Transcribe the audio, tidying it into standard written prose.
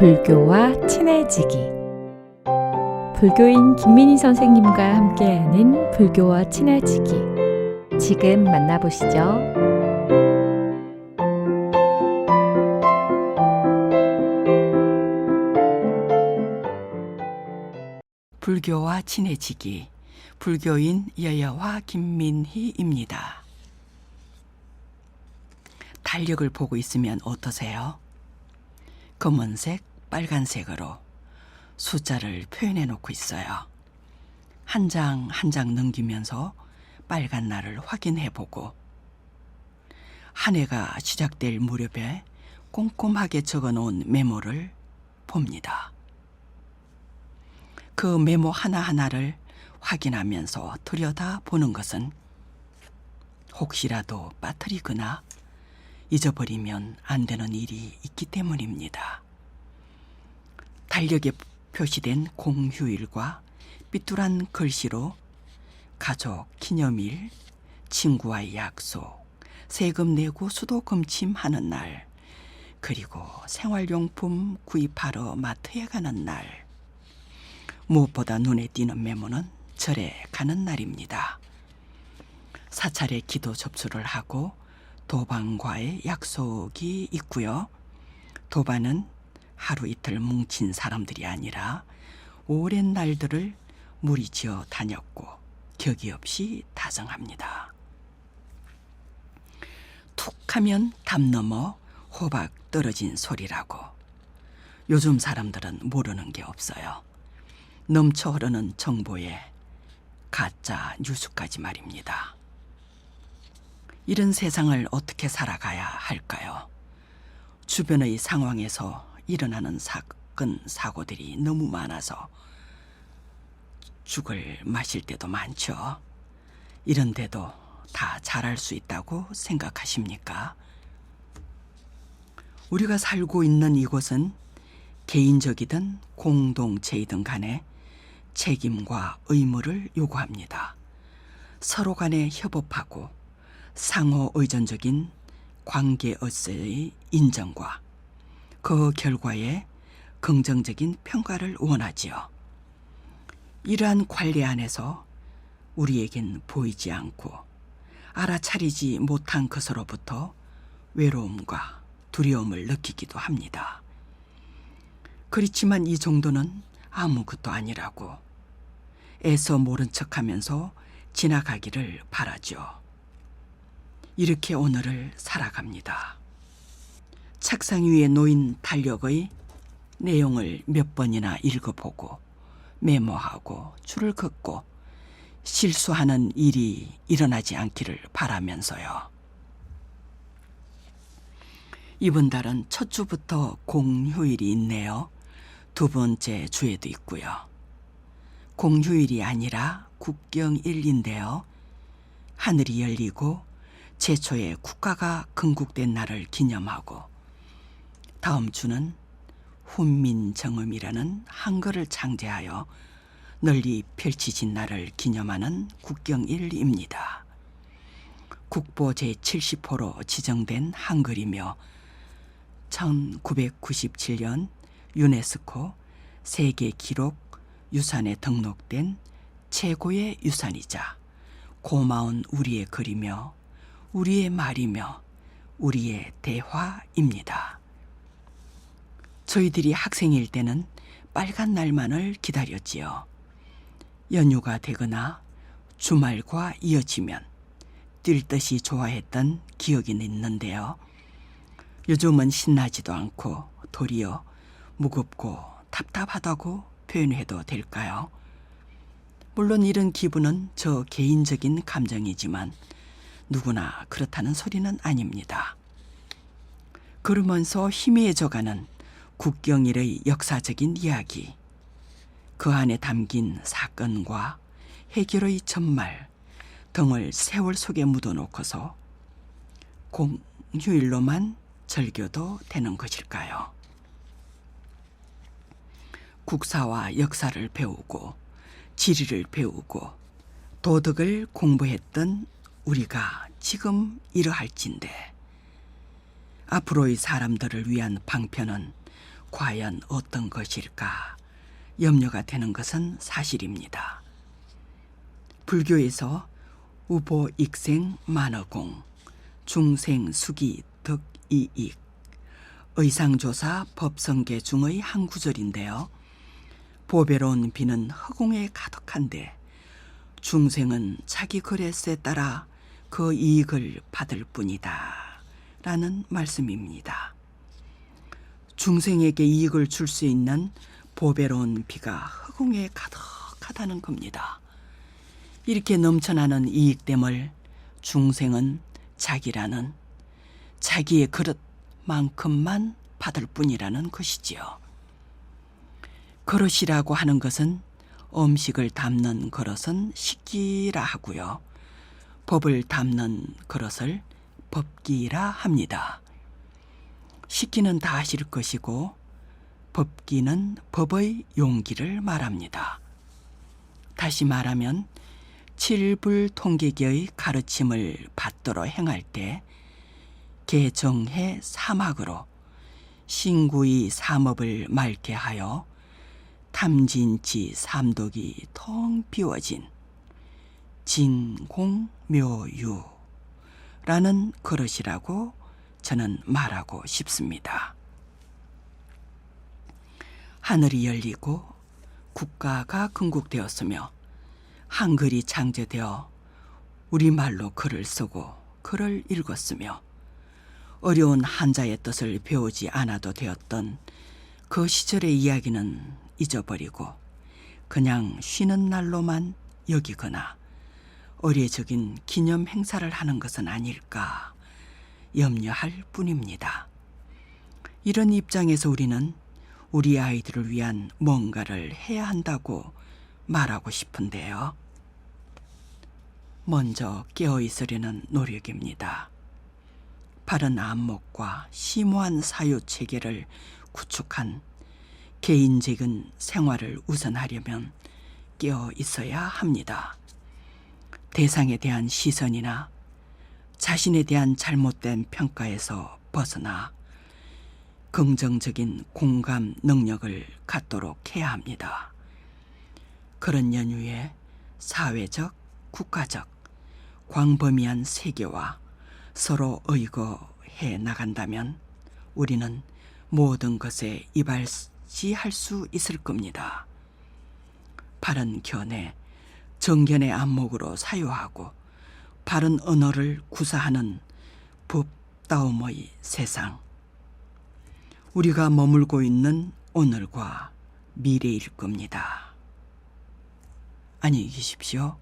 불교와 친해지기. 불교인 김민희 선생님과 함께하는 불교와 친해지기. 지금 만나보시죠. 불교와 친해지기. 불교인 여여화 김민희입니다. 달력을 보고 있으면 어떠세요? 검은색, 빨간색으로 숫자를 표현해 놓고 있어요. 한 장 한 장 넘기면서 빨간 날을 확인해 보고 한 해가 시작될 무렵에 꼼꼼하게 적어 놓은 메모를 봅니다. 그 메모 하나하나를 확인하면서 들여다보는 것은 혹시라도 빠뜨리거나 잊어버리면 안 되는 일이 있기 때문입니다. 달력에 표시된 공휴일과 삐뚤한 글씨로 가족 기념일, 친구와의 약속, 세금 내고 수도 검침하는 날, 그리고 생활용품 구입하러 마트에 가는 날, 무엇보다 눈에 띄는 메모는 절에 가는 날입니다. 사찰에 기도 접수를 하고 도반과의 약속이 있고요. 도반은 하루 이틀 뭉친 사람들이 아니라 오랜 날들을 무리지어 다녔고 격이 없이 다정합니다. 툭 하면 담 넘어 호박 떨어진 소리라고. 요즘 사람들은 모르는 게 없어요. 넘쳐 흐르는 정보에 가짜 뉴스까지 말입니다. 이런 세상을 어떻게 살아가야 할까요? 주변의 상황에서 일어나는 사건, 사고들이 너무 많아서 죽을 마실 때도 많죠. 이런데도 다 잘할 수 있다고 생각하십니까? 우리가 살고 있는 이곳은 개인적이든 공동체이든 간에 책임과 의무를 요구합니다. 서로 간에 협업하고 상호 의존적인 관계에서의 인정과 그 결과에 긍정적인 평가를 원하지요. 이러한 관리 안에서 우리에겐 보이지 않고 알아차리지 못한 것으로부터 외로움과 두려움을 느끼기도 합니다. 그렇지만 이 정도는 아무것도 아니라고 애써 모른 척하면서 지나가기를 바라죠. 이렇게 오늘을 살아갑니다. 책상 위에 놓인 달력의 내용을 몇 번이나 읽어보고 메모하고 줄을 긋고 실수하는 일이 일어나지 않기를 바라면서요. 이번 달은 첫 주부터 공휴일이 있네요. 두 번째 주에도 있고요. 공휴일이 아니라 국경일인데요. 하늘이 열리고 최초의 국가가 건국된 날을 기념하고 다음 주는 훈민정음이라는 한글을 창제하여 널리 펼쳐진 날을 기념하는 국경일입니다. 국보 제70호로 지정된 한글이며 1997년 유네스코 세계기록 유산에 등록된 최고의 유산이자 고마운 우리의 글이며 우리의 말이며 우리의 대화입니다. 저희들이 학생일 때는 빨간 날만을 기다렸지요. 연휴가 되거나 주말과 이어지면 뛸 듯이 좋아했던 기억이 있는데요. 요즘은 신나지도 않고 도리어 무겁고 답답하다고 표현해도 될까요? 물론 이런 기분은 저 개인적인 감정이지만 누구나 그렇다는 소리는 아닙니다. 그러면서 희미해져가는 국경일의 역사적인 이야기, 그 안에 담긴 사건과 해결의 전말 등을 세월 속에 묻어놓고서 공휴일로만 즐겨도 되는 것일까요? 국사와 역사를 배우고 지리를 배우고 도덕을 공부했던 우리가 지금 이러할진데 앞으로의 사람들을 위한 방편은 과연 어떤 것일까 염려가 되는 것은 사실입니다. 불교에서 우보 익생 만어공, 중생 수기 득이익, 의상조사 법성계 중의 한 구절인데요. 보배로운 비는 허공에 가득한데 중생은 자기 그릇에 따라 그 이익을 받을 뿐이다 라는 말씀입니다. 중생에게 이익을 줄 수 있는 보배로운 비가 허공에 가득하다는 겁니다. 이렇게 넘쳐나는 이익됨을 중생은 자기라는 자기의 그릇만큼만 받을 뿐이라는 것이지요. 그릇이라고 하는 것은 음식을 담는 그릇은 식기라 하고요. 법을 담는 그릇을 법기라 합니다. 식기는 다 하실 것이고 법기는 법의 용기를 말합니다. 다시 말하면 칠불통계기의 가르침을 받들어 행할 때 개정해 사막으로 신구의 삼업을 맑게 하여 탐진치 삼독이 텅 비워진 진공묘유라는 그릇이라고 저는 말하고 싶습니다. 하늘이 열리고 국가가 건국되었으며 한글이 창제되어 우리말로 글을 쓰고 글을 읽었으며 어려운 한자의 뜻을 배우지 않아도 되었던 그 시절의 이야기는 잊어버리고 그냥 쉬는 날로만 여기거나 의례적인 기념 행사를 하는 것은 아닐까 염려할 뿐입니다. 이런 입장에서 우리는 우리 아이들을 위한 뭔가를 해야 한다고 말하고 싶은데요. 먼저 깨어있으려는 노력입니다. 바른 안목과 심오한 사유체계를 구축한 개인적인 생활을 우선하려면 깨어 있어야 합니다. 대상에 대한 시선이나 자신에 대한 잘못된 평가에서 벗어나 긍정적인 공감 능력을 갖도록 해야 합니다. 그런 연유에 사회적, 국가적, 광범위한 세계와 서로 의거해 나간다면 우리는 모든 것에 이발시할 수 있을 겁니다. 바른 견해, 정견의 안목으로 사유하고 바른 언어를 구사하는 법다움의 세상. 우리가 머물고 있는 오늘과 미래일 겁니다. 안녕히 계십시오.